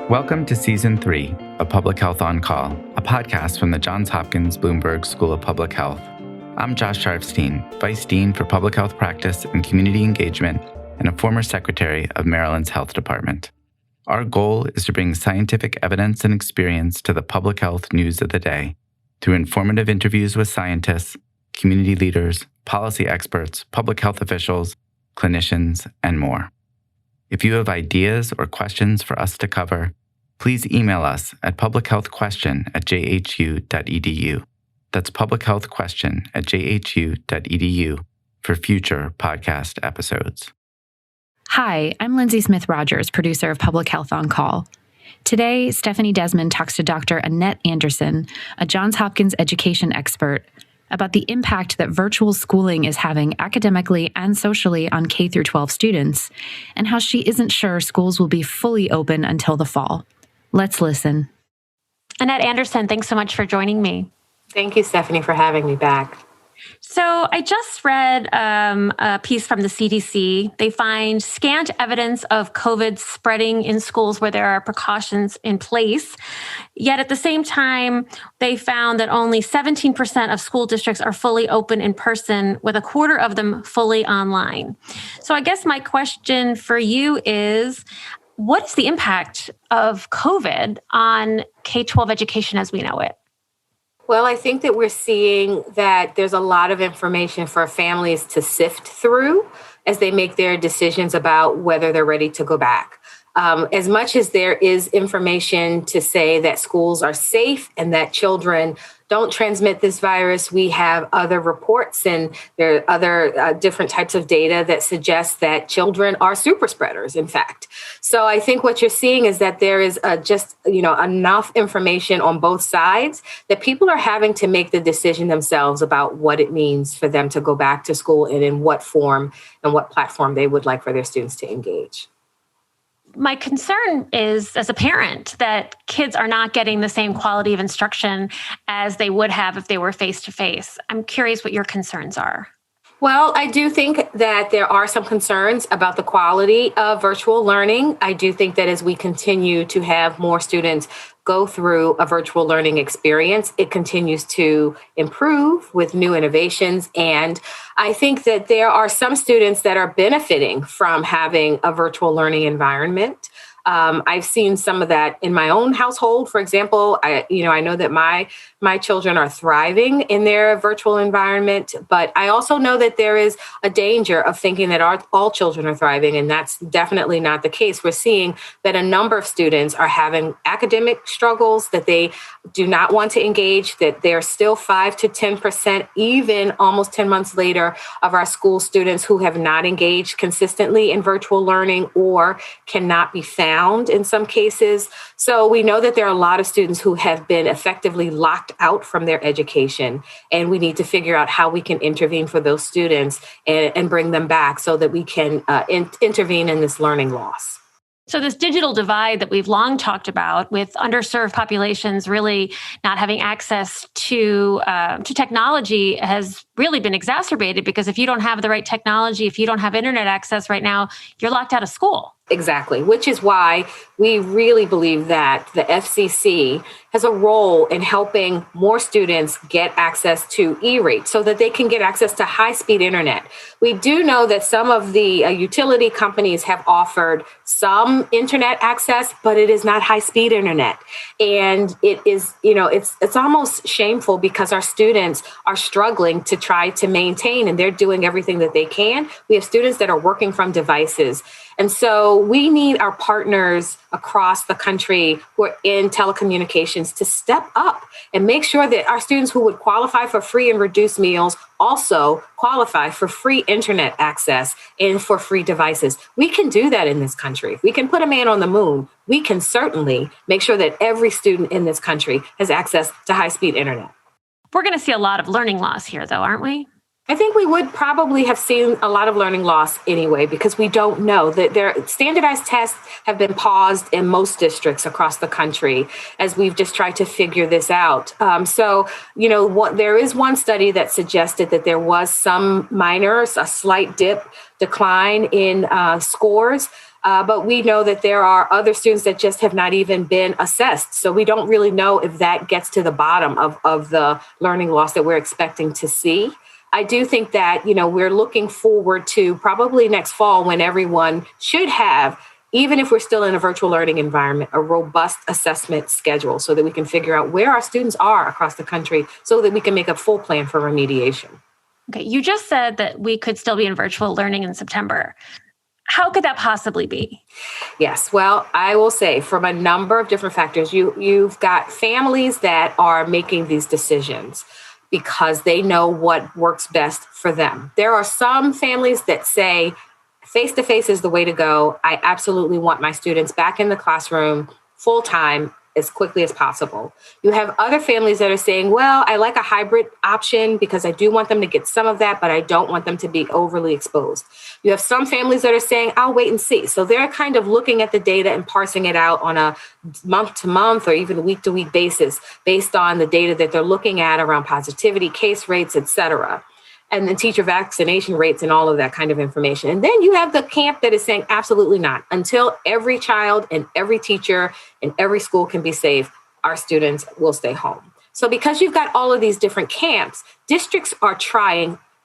Welcome to Season 3 of Public Health on Call, a podcast from the Johns Hopkins Bloomberg School of Public Health. I'm Josh Sharfstein, Vice Dean for Public Health Practice and Community Engagement and a former Secretary of Maryland's Health Department. Our goal is to bring scientific evidence and experience to the public health news of the day through informative interviews with scientists, community leaders, policy experts, public health officials, clinicians, and more. If you have ideas or questions for us to cover, please email us at publichealthquestion@jhu.edu. That's publichealthquestion@jhu.edu for future podcast episodes. Hi, I'm Lindsay Smith Rogers, producer of Public Health on Call. Today, Stephanie Desmond talks to Dr. Annette Anderson, a Johns Hopkins education expert, about the impact that virtual schooling is having academically and socially on K-12 students, and how she isn't sure schools will be fully open until the fall. Let's listen. Annette Anderson, thanks so much for joining me. Thank you, Stephanie, for having me back. So I just read a piece from the CDC. They find scant evidence of COVID spreading in schools where there are precautions in place. Yet at the same time, they found that only 17% of school districts are fully open in person, with a quarter of them fully online. So I guess my question for you is, what is the impact of COVID on K-12 education as we know it? Well, I think that we're seeing that there's a lot of information for families to sift through as they make their decisions about whether they're ready to go back. As much as there is information to say that schools are safe and that children don't transmit this virus, we have other reports and there are other different types of data that suggest that children are super spreaders, in fact. So I think what you're seeing is that there is just enough information on both sides that people are having to make the decision themselves about what it means for them to go back to school and in what form and what platform they would like for their students to engage. My concern is, as a parent, that kids are not getting the same quality of instruction as they would have if they were face-to-face. I'm curious what your concerns are. Well, I do think that there are some concerns about the quality of virtual learning. I do think that as we continue to have more students go through a virtual learning experience, it continues to improve with new innovations. And I think that there are some students that are benefiting from having a virtual learning environment. I've seen some of that in my own household. For example, I know that my children are thriving in their virtual environment, but I also know that there is a danger of thinking that all children are thriving, and that's definitely not the case. We're seeing that a number of students are having academic struggles, that they do not want to engage, that they're still 5 to 10%, even almost 10 months later, of our school students who have not engaged consistently in virtual learning or cannot be found in some cases. So we know that there are a lot of students who have been effectively locked out from their education, and we need to figure out how we can intervene for those students and bring them back so that we can intervene in this learning loss. So this digital divide that we've long talked about, with underserved populations really not having access to technology, has really been exacerbated, because if you don't have the right technology, if you don't have internet access right now, you're locked out of school. Exactly, which is why we really believe that the FCC has a role in helping more students get access to E-rate so that they can get access to high-speed internet. We do know that some of the utility companies have offered some internet access, but it is not high-speed internet. And it is, it's almost shameful, because our students are struggling to try to maintain, and they're doing everything that they can. We have students that are working from devices. And so we need our partners across the country who are in telecommunications to step up and make sure that our students who would qualify for free and reduced meals also qualify for free internet access and for free devices. We can do that in this country. We can put a man on the moon. We can certainly make sure that every student in this country has access to high-speed internet. We're going to see a lot of learning loss here, though, aren't we? I think we would probably have seen a lot of learning loss anyway, because we don't know that their standardized tests have been paused in most districts across the country as we've just tried to figure this out. There is one study that suggested that there was some a slight decline in scores. But we know that there are other students that just have not even been assessed. So we don't really know if that gets to the bottom of the learning loss that we're expecting to see. I do think that, we're looking forward to probably next fall when everyone should have, even if we're still in a virtual learning environment, a robust assessment schedule so that we can figure out where our students are across the country so that we can make a full plan for remediation. Okay, you just said that we could still be in virtual learning in September. How could that possibly be? Yes. Well, I will say from a number of different factors, you've got families that are making these decisions because they know what works best for them. There are some families that say face-to-face is the way to go. I absolutely want my students back in the classroom full-time as quickly as possible. You have other families that are saying, well, I like a hybrid option because I do want them to get some of that, but I don't want them to be overly exposed. You have some families that are saying, I'll wait and see. So they're kind of looking at the data and parsing it out on a month-to-month or even week-to-week basis based on the data that they're looking at around positivity, case rates, et cetera, and the teacher vaccination rates and all of that kind of information. And then you have the camp that is saying absolutely not. Until every child and every teacher and every school can be safe, our students will stay home. So because you've got all of these different camps, districts are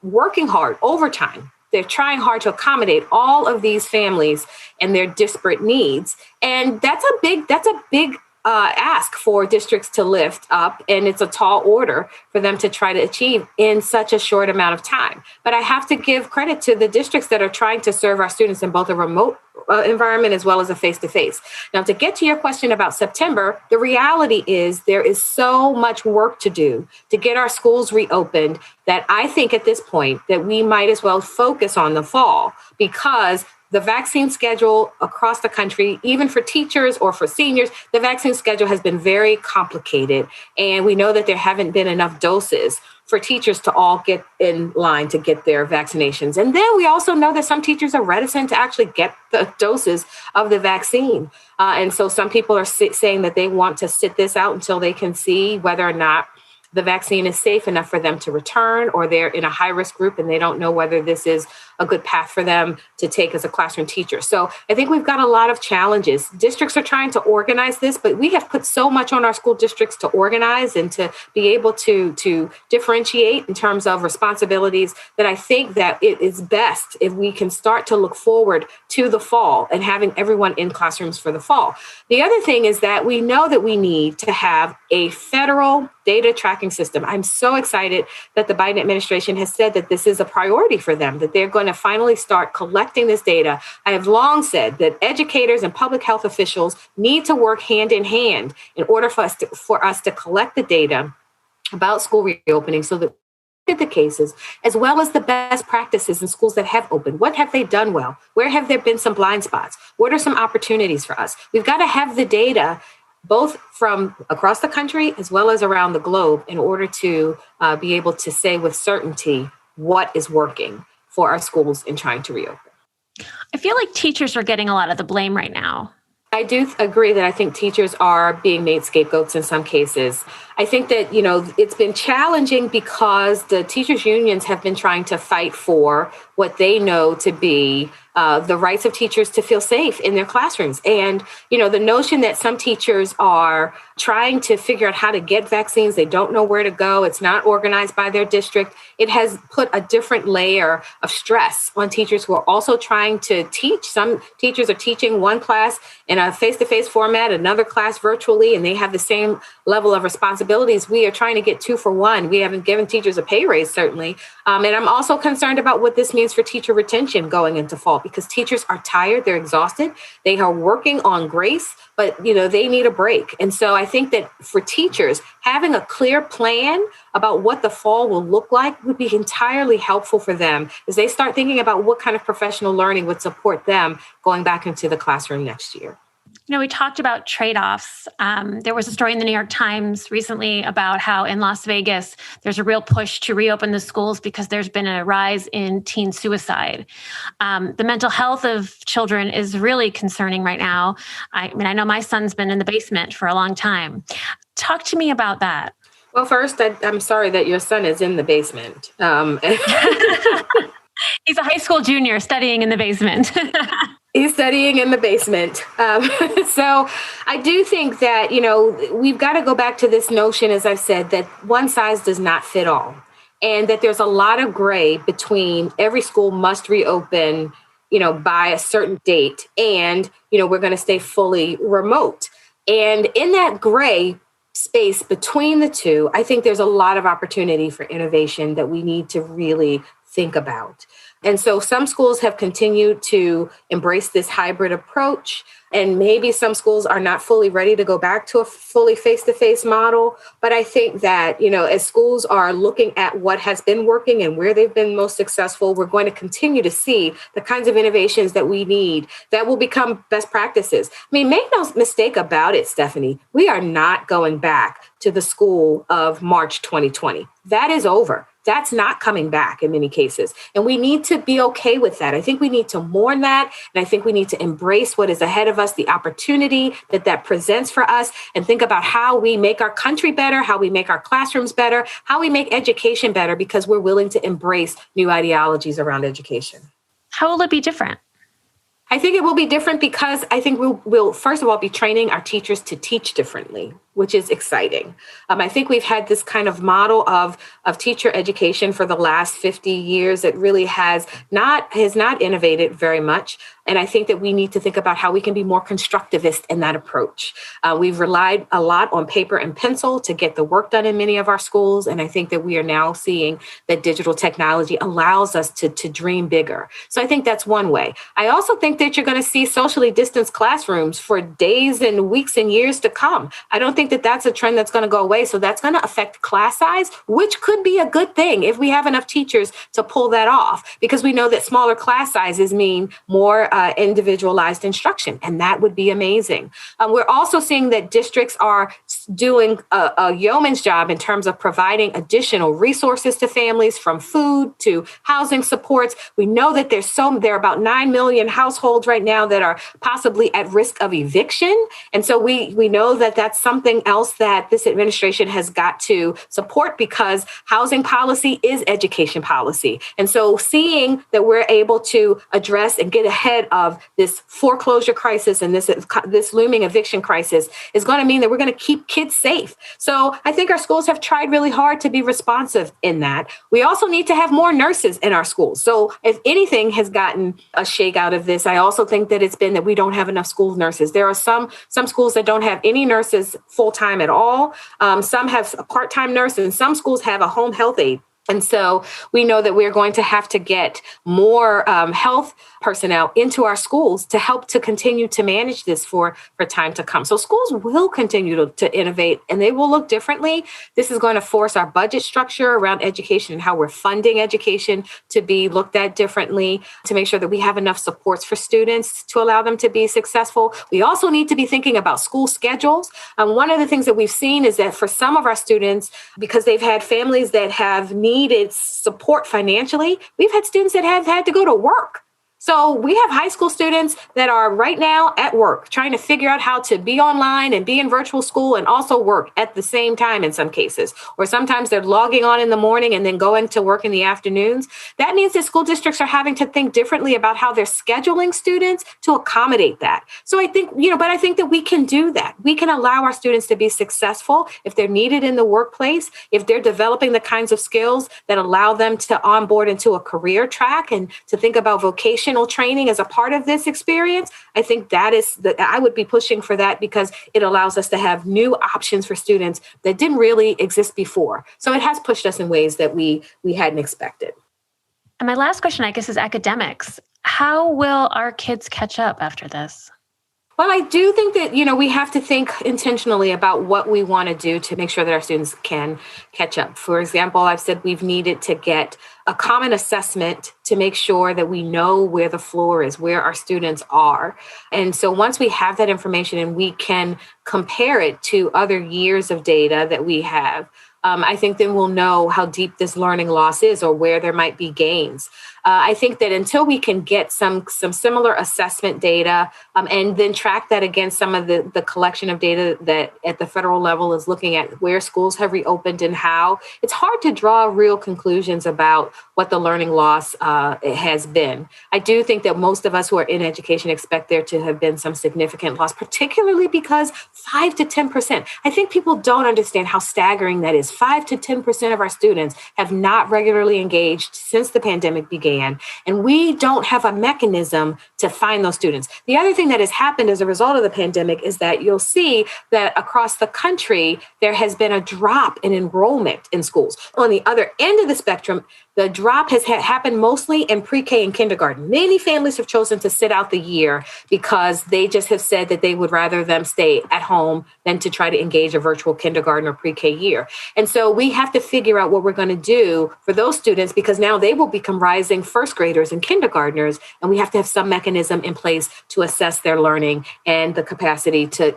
working hard, overtime. They're trying hard to accommodate all of these families and their disparate needs. And that's a big ask for districts to lift up, and it's a tall order for them to try to achieve in such a short amount of time. But I have to give credit to the districts that are trying to serve our students in both a remote environment as well as a face-to-face. Now, to get to your question about September, the reality is there is so much work to do to get our schools reopened that I think at this point that we might as well focus on the fall, because the vaccine schedule across the country, even for teachers or for seniors, the vaccine schedule has been very complicated. And we know that there haven't been enough doses for teachers to all get in line to get their vaccinations. And then we also know that some teachers are reticent to actually get the doses of the vaccine. And so some people are saying that they want to sit this out until they can see whether or not the vaccine is safe enough for them to return, or they're in a high-risk group and they don't know whether this is a good path for them to take as a classroom teacher. So I think we've got a lot of challenges. Districts are trying to organize this, but we have put so much on our school districts to organize and to be able to differentiate in terms of responsibilities that I think that it is best if we can start to look forward to the fall and having everyone in classrooms for the fall. The other thing is that we know that we need to have a federal data tracking system. I'm so excited that the Biden administration has said that this is a priority for them, that they're going to finally start collecting this data. I have long said that educators and public health officials need to work hand in hand in order for us to collect the data about school reopening so that at the cases, as well as the best practices in schools that have opened. What have they done well? Where have there been some blind spots? What are some opportunities for us? We've got to have the data both from across the country as well as around the globe in order to be able to say with certainty what is working for our schools in trying to reopen. I feel like teachers are getting a lot of the blame right now. I do agree that I think teachers are being made scapegoats in some cases. I think that, it's been challenging because the teachers' unions have been trying to fight for what they know to be the rights of teachers to feel safe in their classrooms. And, the notion that some teachers are trying to figure out how to get vaccines, they don't know where to go, it's not organized by their district, it has put a different layer of stress on teachers who are also trying to teach. Some teachers are teaching one class in a face-to-face format, another class virtually, and they have the same level of responsibilities. We are trying to get 2 for 1. We haven't given teachers a pay raise, certainly. And I'm also concerned about what this means for teacher retention going into fall, because teachers are tired, they're exhausted, they are working on grace, but they need a break. And so I think that for teachers, having a clear plan about what the fall will look like would be entirely helpful for them as they start thinking about what kind of professional learning would support them going back into the classroom next year. We talked about trade-offs. There was a story in the New York Times recently about how in Las Vegas, there's a real push to reopen the schools because there's been a rise in teen suicide. The mental health of children is really concerning right now. I know my son's been in the basement for a long time. Talk to me about that. Well, first, I'm sorry that your son is in the basement. He's a high school junior studying in the basement. He's studying in the basement. So I do think that, we've got to go back to this notion, as I've said, that one size does not fit all. And that there's a lot of gray between every school must reopen, by a certain date. And, we're going to stay fully remote. And in that gray space between the two, I think there's a lot of opportunity for innovation that we need to really think about. And so some schools have continued to embrace this hybrid approach. And maybe some schools are not fully ready to go back to a fully face-to-face model. But I think that, as schools are looking at what has been working and where they've been most successful, we're going to continue to see the kinds of innovations that we need that will become best practices. I mean, make no mistake about it, Stephanie, we are not going back to the school of March 2020. That is over. That's not coming back in many cases. And we need to be okay with that. I think we need to mourn that. And I think we need to embrace what is ahead of us, the opportunity that presents for us, and think about how we make our country better, how we make our classrooms better, how we make education better, because we're willing to embrace new ideologies around education. How will it be different? I think it will be different because I think we'll first of all be training our teachers to teach differently, which is exciting. I think we've had this kind of model of teacher education for the last 50 years that really has not innovated very much. And I think that we need to think about how we can be more constructivist in that approach. We've relied a lot on paper and pencil to get the work done in many of our schools. And I think that we are now seeing that digital technology allows us to dream bigger. So I think that's one way. I also think that you're going to see socially distanced classrooms for days and weeks and years to come. I don't think that that's a trend that's going to go away. So that's going to affect class size, which could be a good thing if we have enough teachers to pull that off, because we know that smaller class sizes mean more individualized instruction, and that would be amazing. We're also seeing that districts are doing a yeoman's job in terms of providing additional resources to families, from food to housing supports. We know that there are about 9 million households right now that are possibly at risk of eviction. And so we know that that's something else that this administration has got to support, because housing policy is education policy. And so seeing that we're able to address and get ahead of this foreclosure crisis and this looming eviction crisis is going to mean that we're going to keep kids safe. So I think our schools have tried really hard to be responsive in that. We also need to have more nurses in our schools. So if anything has gotten a shake out of this, I also think that it's been that we don't have enough school nurses. There are some schools that don't have any nurses full-time at all. Some have a part-time nurse, and some schools have a home health aide. And so we know that we're going to have to get more health personnel into our schools to help to continue to manage this for time to come. So schools will continue to innovate, and they will look differently. This is going to force our budget structure around education and how we're funding education to be looked at differently, to make sure that we have enough supports for students to allow them to be successful. We also need to be thinking about school schedules. One of the things that we've seen is that for some of our students, because they've had families that have needed support financially, we've had students that have had to go to work. So we have high school students that are right now at work, trying to figure out how to be online and be in virtual school and also work at the same time in some cases. Or sometimes they're logging on in the morning and then going to work in the afternoons. That means that school districts are having to think differently about how they're scheduling students to accommodate that. So I think, but I think that we can do that. We can allow our students to be successful if they're needed in the workplace, if they're developing the kinds of skills that allow them to onboard into a career track and to think about vocational training as a part of this experience. I think I would be pushing for that, because it allows us to have new options for students that didn't really exist before. So it has pushed us in ways that we hadn't expected. And my last question, I guess, is academics. How will our kids catch up after this? Well, I do think that, we have to think intentionally about what we want to do to make sure that our students can catch up. For example, I've said we've needed to get a common assessment to make sure that we know where the floor is, where our students are. And so once we have that information and we can compare it to other years of data that we have, I think then we'll know how deep this learning loss is or where there might be gains. I think that until we can get some similar assessment data and then track that against some of the collection of data that at the federal level is looking at where schools have reopened and how, it's hard to draw real conclusions about what the learning loss has been. I do think that most of us who are in education expect there to have been some significant loss, particularly because 5 to 10%. I think people don't understand how staggering that is. 5 to 10% of our students have not regularly engaged since the pandemic began, and we don't have a mechanism to find those students. The other thing that has happened as a result of the pandemic is that you'll see that across the country, there has been a drop in enrollment in schools. On the other end of the spectrum, the drop has happened mostly in pre-K and kindergarten. Many families have chosen to sit out the year because they just have said that they would rather them stay at home than to try to engage a virtual kindergarten or pre-K year. And so we have to figure out what we're going to do for those students, because now they will become rising first graders and kindergartners, and we have to have some mechanism in place to assess their learning and the capacity to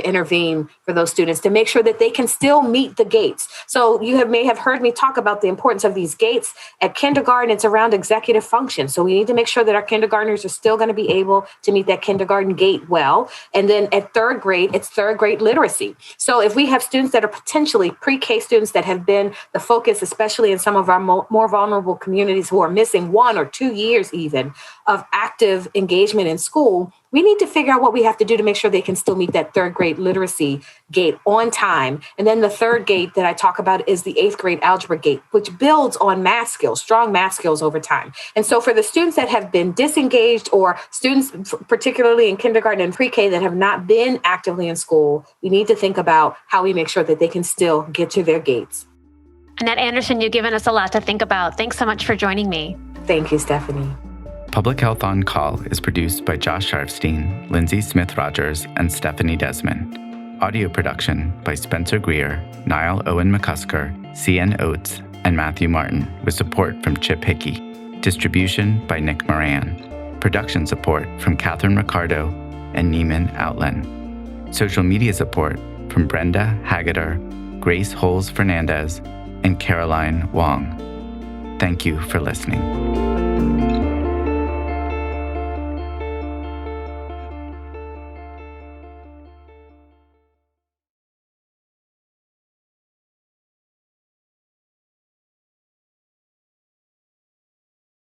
intervene for those students to make sure that they can still meet the gates. So you may have heard me talk about the importance of these gates. At kindergarten, it's around executive function. So we need to make sure that our kindergartners are still going to be able to meet that kindergarten gate well. And then at third grade, it's third grade literacy. So if we have students that are potentially pre-K students that have been the focus, especially in some of our more vulnerable communities who are missing 1 or 2 years even of active engagement in school, we need to figure out what we have to do to make sure they can still meet that third grade literacy gate on time. And then the third gate that I talk about is the 8th grade algebra gate, which builds on math skills, strong math skills over time. And so for the students that have been disengaged, or students particularly in kindergarten and pre-K that have not been actively in school, we need to think about how we make sure that they can still get to their gates. Annette Anderson, you've given us a lot to think about. Thanks so much for joining me. Thank you, Stephanie. Public Health on Call is produced by Josh Sharfstein, Lindsay Smith-Rogers, and Stephanie Desmond. Audio production by Spencer Greer, Niall Owen McCusker, C.N. Oates, and Matthew Martin, with support from Chip Hickey. Distribution by Nick Moran. Production support from Catherine Ricardo and Neiman Outland. Social media support from Brenda Haggader, Grace Holes Fernandez, and Caroline Wong. Thank you for listening.